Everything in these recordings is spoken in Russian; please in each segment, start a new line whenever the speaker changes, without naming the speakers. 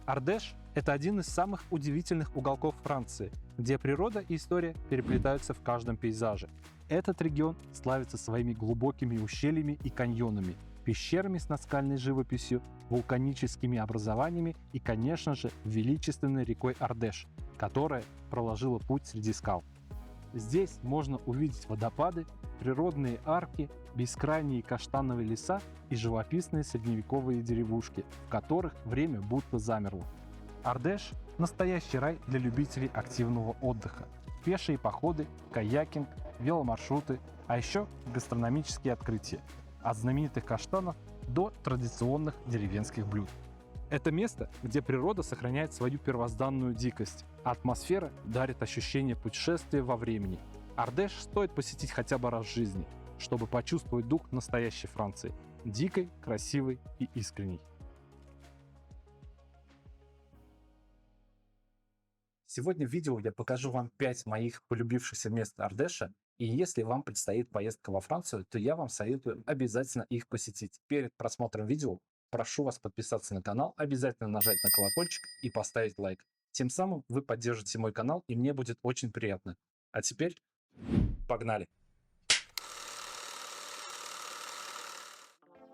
Ардеш – это один из самых удивительных уголков Франции, где природа и история переплетаются в каждом пейзаже. Этот регион славится своими глубокими ущельями и каньонами, пещерами с наскальной живописью, вулканическими образованиями и, конечно же, величественной рекой Ардеш, которая проложила путь среди скал. Здесь можно увидеть водопады, природные арки, бескрайние каштановые леса и живописные средневековые деревушки, в которых время будто замерло. Ардеш – настоящий рай для любителей активного отдыха. Пешие походы, каякинг, веломаршруты, а еще гастрономические открытия. От знаменитых каштанов до традиционных деревенских блюд. Это место, где природа сохраняет свою первозданную дикость, а атмосфера дарит ощущение путешествия во времени. Ардеш стоит посетить хотя бы раз в жизни, чтобы почувствовать дух настоящей Франции – дикой, красивой и искренней. Сегодня в видео я покажу вам 5 моих полюбившихся мест Ардеша, и если вам предстоит поездка во Францию, то я вам советую обязательно их посетить. Перед просмотром видео прошу вас подписаться на канал, обязательно нажать на колокольчик и поставить лайк. Тем самым вы поддержите мой канал, и мне будет очень приятно. А теперь погнали!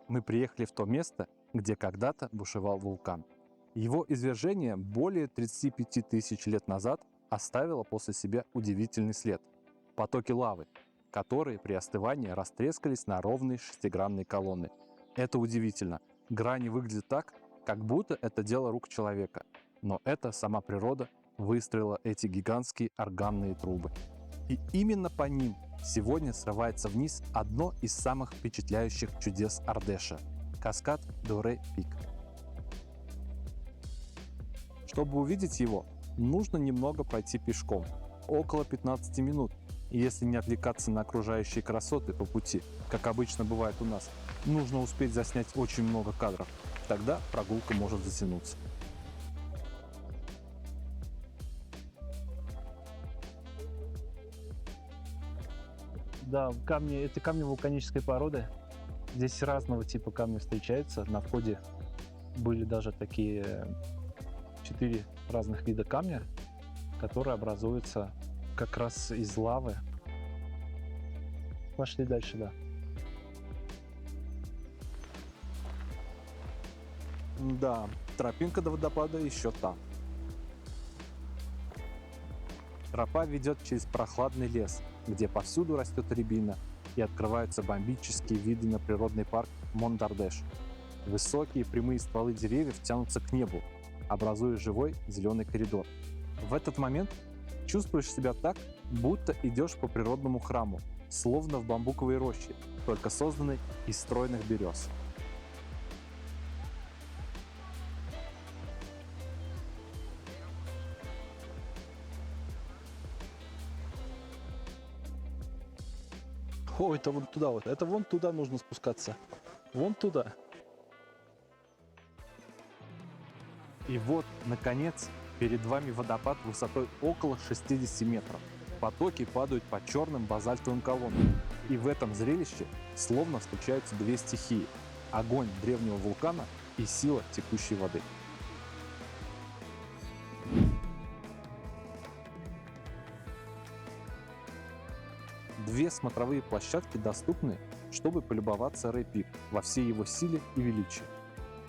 Мы приехали в то место, где когда-то бушевал вулкан. Его извержение более 35 тысяч лет назад оставило после себя удивительный след – потоки лавы, которые при остывании растрескались на ровные шестигранные колонны. Это удивительно. Грани выглядят так, как будто это дело рук человека. Но это сама природа выстроила эти гигантские органные трубы. И именно по ним сегодня срывается вниз одно из самых впечатляющих чудес Ардеша – каскад Доре-Пик. Чтобы увидеть его, нужно немного пройти пешком, около 15 минут. И если не отвлекаться на окружающие красоты по пути, как обычно бывает у нас, нужно успеть заснять очень много кадров. Тогда прогулка может затянуться. Да, камни – это камни вулканической породы. Здесь разного типа камни встречаются. На входе были даже такие 4 разных вида камня, которые образуются как раз из лавы. Пошли дальше, да. Да, тропинка до водопада еще там. Тропа ведет через прохладный лес, где повсюду растет рябина и открываются бомбические виды на природный парк Мон-Д'Ардеш. Высокие прямые стволы деревьев тянутся к небу, образуя живой зеленый коридор. В этот момент чувствуешь себя так, будто идешь по природному храму, словно в бамбуковой роще, только созданной из стройных берез. О, это вон туда вот. Это вон туда нужно спускаться. Вон туда. И вот, наконец, перед вами водопад высотой около 60 метров. Потоки падают по черным базальтовым колоннам. И в этом зрелище словно встречаются две стихии – огонь древнего вулкана и сила текущей воды. Две смотровые площадки доступны, чтобы полюбоваться Ре-Пик во всей его силе и величии.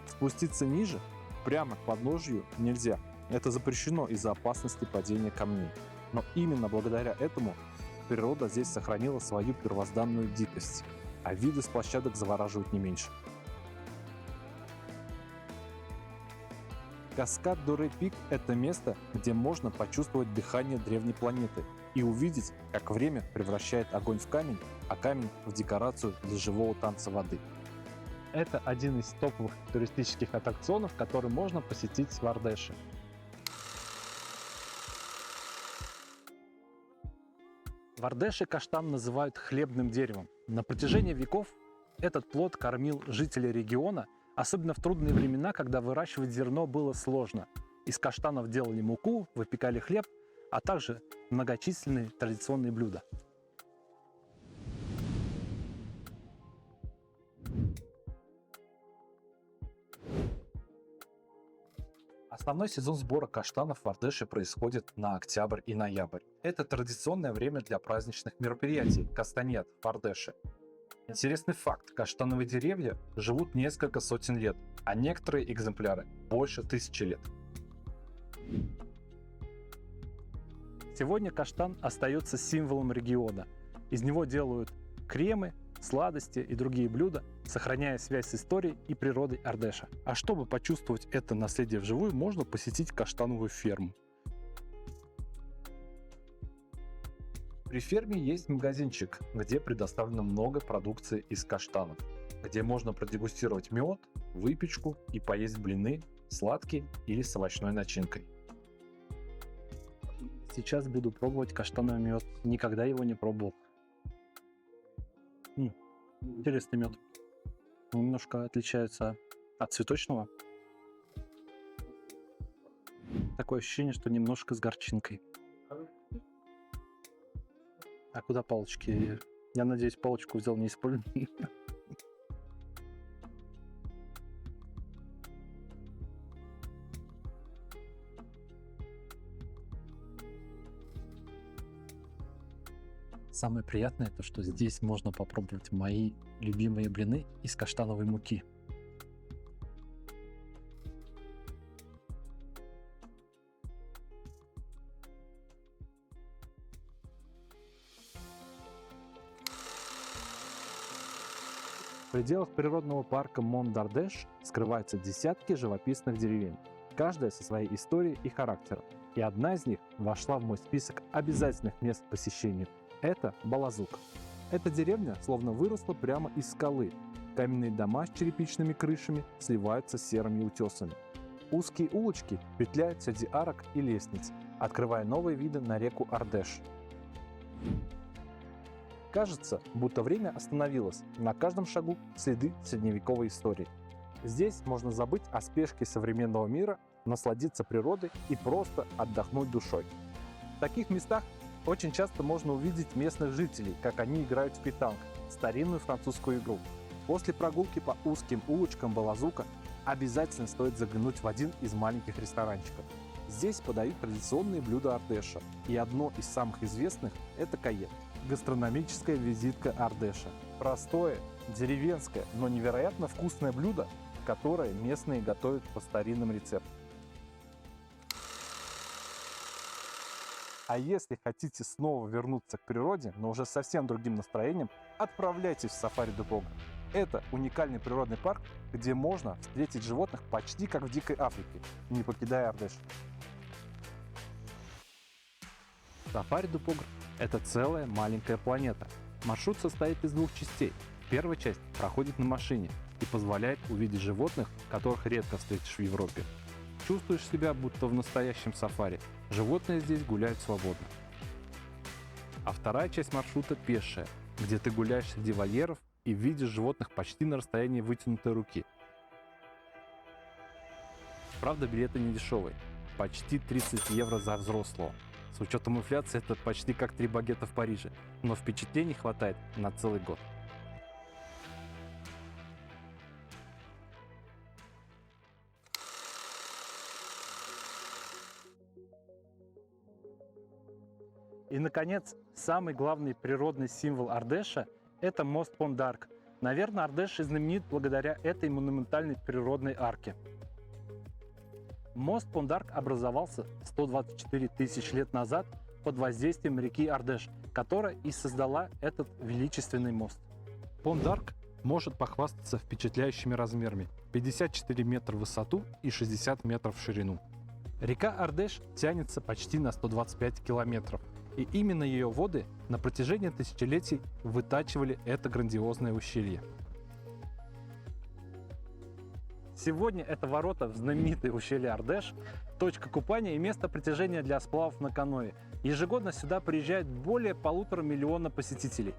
Спуститься ниже, прямо к подножию, нельзя. Это запрещено из-за опасности падения камней. Но именно благодаря этому природа здесь сохранила свою первозданную дикость, а виды с площадок завораживают не меньше. Каскад Доре-Пик – это место, где можно почувствовать дыхание древней планеты и увидеть, как время превращает огонь в камень, а камень в декорацию для живого танца воды. Это один из топовых туристических аттракционов, который можно посетить в Ардеше. В Ардеше каштан называют хлебным деревом. На протяжении веков этот плод кормил жителей региона, особенно в трудные времена, когда выращивать зерно было сложно. Из каштанов делали муку, выпекали хлеб, а также многочисленные традиционные блюда. Основной сезон сбора каштанов в Ардеше происходит на октябрь и ноябрь. Это традиционное время для праздничных мероприятий кастаньет в Ардеше. Интересный факт: каштановые деревья живут несколько сотен лет, а некоторые экземпляры больше 1000 лет. Сегодня каштан остается символом региона. Из него делают кремы, сладости и другие блюда, сохраняя связь с историей и природой Ардеша. А чтобы почувствовать это наследие вживую, можно посетить каштановую ферму. При ферме есть магазинчик, где предоставлено много продукции из каштанов, где можно продегустировать мед, выпечку и поесть блины, сладкие или с овощной начинкой. Сейчас буду пробовать каштановый мед. Никогда его не пробовал. Интересный мед. Немножко отличается от цветочного. Такое ощущение, что немножко с горчинкой. А куда палочки? Я надеюсь, палочку взял не использованную. Самое приятное то, что здесь можно попробовать мои любимые блины из каштановой муки. В пределах природного парка Мон-Д'Ардеш скрываются десятки живописных деревень, каждая со своей историей и характером. И одна из них вошла в мой список обязательных мест к посещению. Это Балазук. Эта деревня словно выросла прямо из скалы. Каменные дома с черепичными крышами сливаются с серыми утесами. Узкие улочки петляют среди арок и лестниц, открывая новые виды на реку Ардеш. Кажется, будто время остановилось. На каждом шагу следы средневековой истории. Здесь можно забыть о спешке современного мира, насладиться природой и просто отдохнуть душой. В таких местах очень часто можно увидеть местных жителей, как они играют в питанг, старинную французскую игру. После прогулки по узким улочкам Балазука обязательно стоит заглянуть в один из маленьких ресторанчиков. Здесь подают традиционные блюда Ардеша, и одно из самых известных – это каен – гастрономическая визитка Ардеша. Простое, деревенское, но невероятно вкусное блюдо, которое местные готовят по старинным рецептам. А если хотите снова вернуться к природе, но уже совсем другим настроением, отправляйтесь в Сафари де Богр. Это уникальный природный парк, где можно встретить животных почти как в дикой Африке, не покидая Ардеш. Сафари де Богр – это целая маленькая планета. Маршрут состоит из двух частей. Первая часть проходит на машине и позволяет увидеть животных, которых редко встретишь в Европе. Чувствуешь себя будто в настоящем сафари. Животные здесь гуляют свободно. А вторая часть маршрута пешая, где ты гуляешь среди вольеров и видишь животных почти на расстоянии вытянутой руки. Правда, билеты не дешевые. Почти 30 евро за взрослого. С учетом инфляции это почти как 3 багета в Париже. Но впечатлений хватает на целый год. И, наконец, самый главный природный символ Ардеша – это мост Пон-д'Арк. Наверное, Ардеш знаменит благодаря этой монументальной природной арке. Мост Пон-д'Арк образовался 124 тысяч лет назад под воздействием реки Ардеш, которая и создала этот величественный мост. Пон-д'Арк может похвастаться впечатляющими размерами – 54 метра в высоту и 60 метров в ширину. Река Ардеш тянется почти на 125 километров. И именно ее воды на протяжении тысячелетий вытачивали это грандиозное ущелье. Сегодня это ворота в знаменитое ущелье Ардеш, точка купания и место притяжения для сплавов на каноэ. Ежегодно сюда приезжает более 1,5 миллиона посетителей.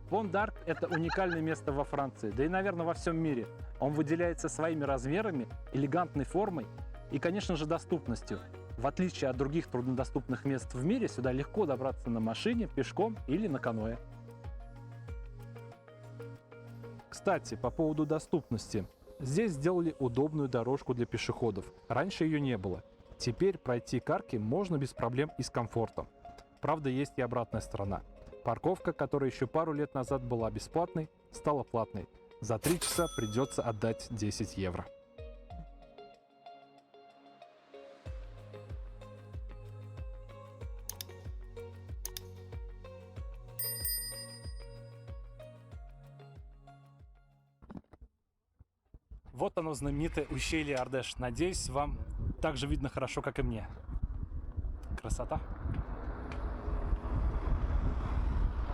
Пон-д'Арк – это уникальное место во Франции, да и, наверное, во всем мире. Он выделяется своими размерами, элегантной формой и, конечно же, доступностью. В отличие от других труднодоступных мест в мире, сюда легко добраться на машине, пешком или на каноэ. Кстати, по поводу доступности. Здесь сделали удобную дорожку для пешеходов. Раньше ее не было. Теперь пройти к арке можно без проблем и с комфортом. Правда, есть и обратная сторона. Парковка, которая еще пару лет назад была бесплатной, стала платной. За 3 часа придется отдать 10 евро. Вот оно, знаменитое ущелье Ардеш. Надеюсь, вам так же видно хорошо, как и мне. Красота.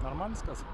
Нормально сказано?